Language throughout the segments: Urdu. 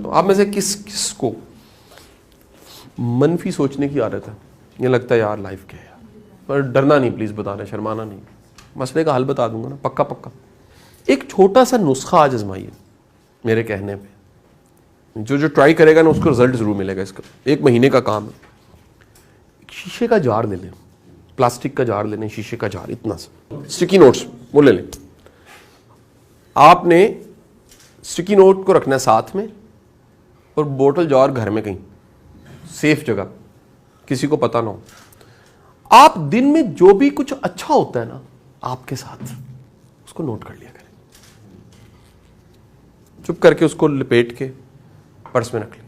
بتاؤں آپ میں سے کس کو منفی سوچنے کی عادت ہے؟ یہ لگتا ہے یار لائف کیا ہے پر ڈرنا نہیں، پلیز بتانا، شرمانا نہیں، مسئلے کا حل بتا دوں گا نا پکا پکا. ایک چھوٹا سا نسخہ آج آزمائیے میرے کہنے پہ، جو ٹرائی کرے گا نا اس کو رزلٹ ضرور ملے گا. اس کا 1 مہینے کا کام ہے. شیشے کا جار لے لیں، پلاسٹک کا جار لے لیں، شیشے کا جار اتنا سا، اسٹکی نوٹس وہ لے لیں. آپ نے اسٹکی نوٹ کو رکھنا ہے ساتھ میں، اور بوٹل جار گھر میں کہیں سیف جگہ، کسی کو پتہ نہ ہو. آپ دن میں جو بھی کچھ اچھا ہوتا ہے نا آپ کے ساتھ، اس کو نوٹ کر لیا کریں. چپ کر کے اس کو لپیٹ کے پرس میں رکھ لیں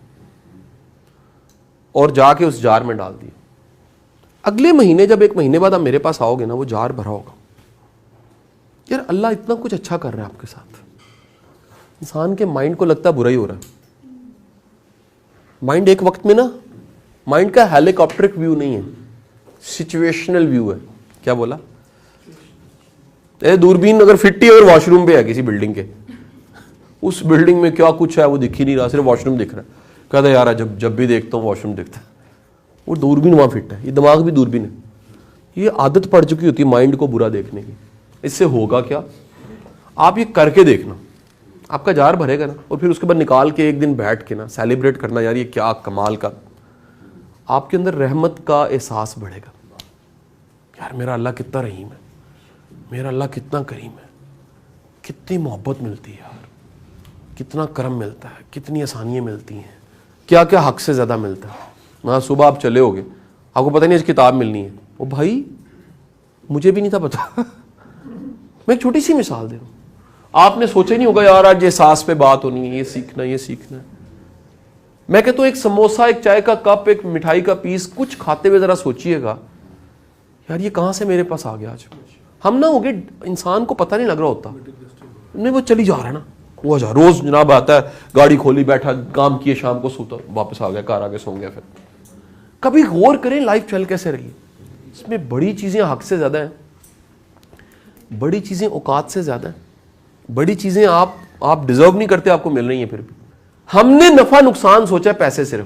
اور جا کے اس جار میں ڈال دیے. اگلے مہینے جب 1 مہینے بعد آپ میرے پاس آؤ گے نا، وہ جار بھرا ہوگا. یار اللہ اتنا کچھ اچھا کر رہا ہے آپ کے ساتھ. انسان کے مائنڈ کو لگتا ہے برا ہی ہو رہا ہے. مائنڈ ایک وقت میں نا، مائنڈ کا ہیلی کاپٹرک ویو نہیں ہے، سچویشنل ویو ہے. کیا بولا؟ دوربین اگر فٹ ہی اور واش روم پہ ہے کسی بلڈنگ کے، اس بلڈنگ میں کیا کچھ ہے وہ دکھ ہی نہیں رہا، صرف واش روم دکھ رہا ہے. کہتا ہے یار جب بھی دیکھتا ہوں واش روم دکھتا ہے. وہ دوربین وہاں فٹ ہے، یہ دماغ بھی دوربین ہے. یہ عادت پڑ چکی ہوتی ہے مائنڈ کو برا دیکھنے کی. اس سے ہوگا کیا؟ آپ یہ کر کے دیکھنا، آپ کا جار بھرے گا نا، اور پھر اس کے بعد نکال کے ایک دن بیٹھ کے نا سیلیبریٹ کرنا، یار یہ کیا کمال کا. آپ کے اندر رحمت کا احساس بڑھے گا. یار میرا اللہ کتنا رحیم ہے، میرا اللہ کتنا کریم ہے، کتنی محبت ملتی ہے یار، کتنا کرم ملتا ہے، کتنی آسانیاں ملتی ہیں، کیا کیا حق سے زیادہ ملتا ہے. وہاں صبح آپ چلے ہوگے، آپ کو پتہ نہیں آج کتاب ملنی ہے. او بھائی مجھے بھی نہیں تھا پتا. میں ایک چھوٹی سی مثال دے رہا ہوں. آپ نے سوچا ہی نہیں ہوگا یار آج احساس پہ بات ہونی ہے، یہ سیکھنا یہ سیکھنا ہے. میں کہتا ہوں ایک سموسہ، ایک چائے کا کپ، ایک مٹھائی کا پیس کچھ کھاتے ہوئے ذرا سوچئے گا یار یہ کہاں سے میرے پاس آ گیا آج. ہم نہ ہوگے انسان کو پتہ نہیں لگ رہا ہوتا، نہیں وہ چلی جا رہا ہے نا، وہ جا روز جناب آتا ہے، گاڑی کھولی بیٹھا، کام کیے، شام کو سوتا، واپس آ گیا گھر، آگے سو گیا. پھر کبھی غور کریں لائف چل کیسے رہی. اس میں بڑی چیزیں حق سے زیادہ ہیں، بڑی چیزیں اوقات سے زیادہ ہیں، بڑی چیزیں آپ ڈیزرو نہیں کرتے، آپ کو مل رہی ہیں. پھر بھی ہم نے نفع نقصان سوچا ہے پیسے صرف.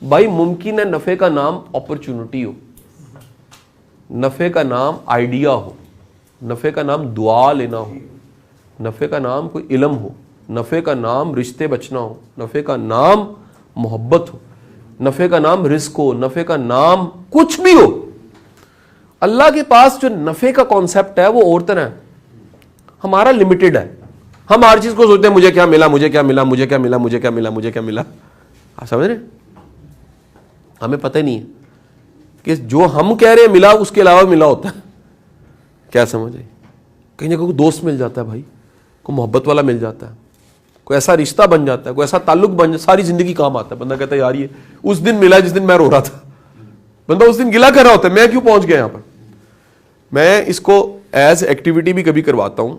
بھائی ممکن ہے نفع کا نام اپرچونٹی ہو، نفع کا نام آئیڈیا ہو، نفع کا نام دعا لینا ہو، نفع کا نام کوئی علم ہو، نفع کا نام رشتے بچنا ہو، نفع کا نام محبت ہو، نفع کا نام رزق ہو، نفع کا نام کچھ بھی ہو. اللہ کے پاس جو نفع کا کانسیپٹ ہے وہ اور طرح ہے، ہمارا لمیٹڈ ہے. ہم ہر چیز کو سوچتے ہیں مجھے کیا ملا، مجھے کیا ملا، مجھے کیا ملا، مجھے کیا ملا، مجھے کیا ملا. آپ سمجھ رہے ہیں؟ ہمیں پتہ ہی نہیں ہے کہ جو ہم کہہ رہے ہیں ملا اس کے علاوہ ملا ہوتا ہے. کیا سمجھ رہے؟ کہیں نہ کوئی دوست مل جاتا ہے بھائی، کوئی محبت والا مل جاتا ہے، کوئی ایسا رشتہ بن جاتا ہے، کوئی ایسا تعلق بن جاتا ہے، ساری زندگی کام آتا ہے. بندہ کہتا ہے یار یہ اس دن ملا جس دن میں رو رہا تھا. بندہ اس دن گلا کر رہا ہوتا ہے میں کیوں پہنچ گیا یہاں پر. میں اس کو ایز ایکٹیویٹی بھی کبھی کرواتا ہوں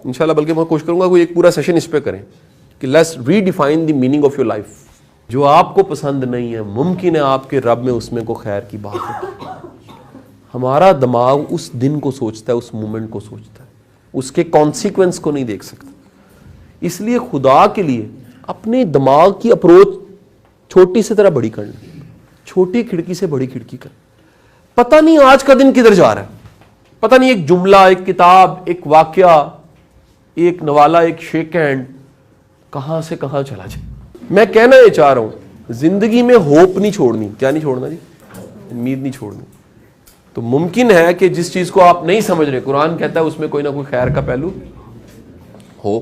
انشاءاللہ، بلکہ میں کوشش کروں گا کوئی ایک پورا سیشن اس پہ کریں کہ let's redefine the meaning of your life. جو آپ کو پسند نہیں ہے ممکن ہے آپ کے رب میں اس میں کو خیر کی بات ہے. ہمارا دماغ اس دن کو سوچتا ہے، اس مومنٹ کو سوچتا ہے، اس کے کانسیکوینس کو نہیں دیکھ سکتا. اس لیے خدا کے لیے اپنے دماغ کی اپروچ چھوٹی سے طرح بڑی کرنا، چھوٹی کھڑکی سے بڑی کھڑکی کر. پتہ نہیں آج کا دن کدھر جا رہا ہے، پتہ نہیں ایک جملہ، ایک کتاب، ایک واقعہ، ایک نوالہ، ایک شیک ہینڈ کہاں سے کہاں چلا جائے. میں کہنا یہ چاہ رہا ہوں زندگی میں ہوپ نہیں چھوڑنی. کیا نہیں چھوڑنا جی؟ امید نہیں چھوڑنی. تو ممکن ہے کہ جس چیز کو آپ نہیں سمجھ رہے قرآن کہتا ہے اس میں کوئی نہ کوئی خیر کا پہلو ہو.